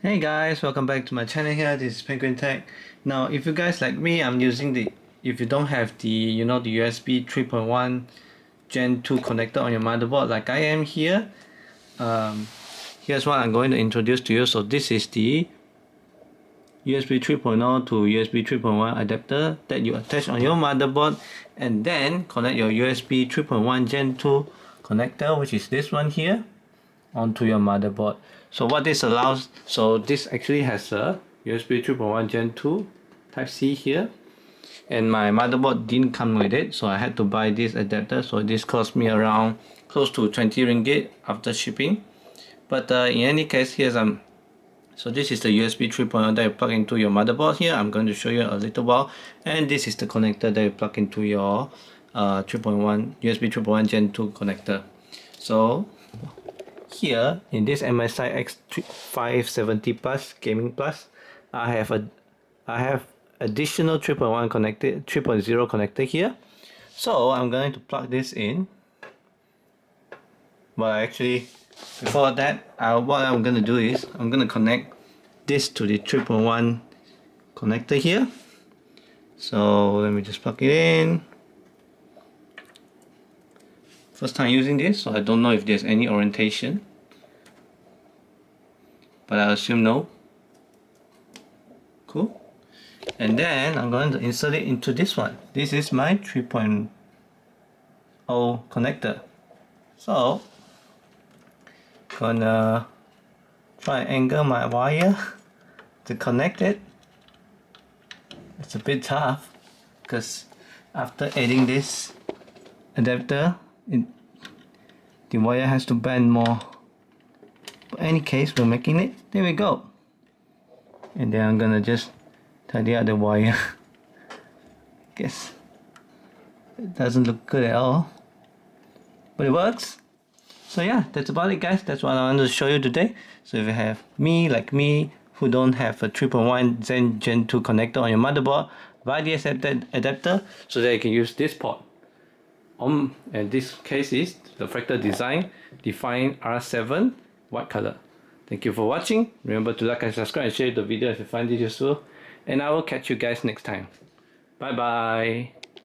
Hey guys, welcome back to my channel here. This is Penguin Tech. Now, if you guys like me, if you don't have the USB 3.1 Gen 2 connector on your motherboard like I am here, here's what I'm going to introduce to you. So this is the USB 3.0 to USB 3.1 adapter that you attach on your motherboard, and then connect your USB 3.1 Gen 2 connector, which is this one here, onto your motherboard. So what this allows, so this actually has a USB 3.1 Gen 2 Type C here, and my motherboard didn't come with it, so I had to buy this adapter. So this cost me around close to 20 ringgit after shipping. But in any case, so this is the USB 3.0 that you plug into your motherboard here. I'm going to show you a little while, and this is the connector that you plug into your USB 3.1 Gen 2 connector. So here in this MSI X570 Plus Gaming Plus, I have additional 3.1 connector, 3.0 connector here. So I'm going to plug this in. But actually, before that, what I'm going to do is I'm going to connect this to the 3.1 connector here. So let me just plug it in. First time using this, so I don't know if there's any orientation, but I assume no. Cool. And then I'm going to insert it into this one. This is my 3.0 connector. So gonna try and angle my wire to connect it. It's a bit tough because after adding this adapter, the wire has to bend more. But in any case, we're making it. There we go. And then I'm gonna just tidy up the wire. Guess it doesn't look good at all, but it works. So yeah, that's about it guys. That's what I wanted to show you today. So if you have like me, who don't have a 3.1 Gen 2 connector on your motherboard, buy the adapter so that you can use this port. And this case is the Fractal Design Define R7 white color. Thank you for watching. Remember to like and subscribe and share the video if you find it useful. And I will catch you guys next time. Bye bye.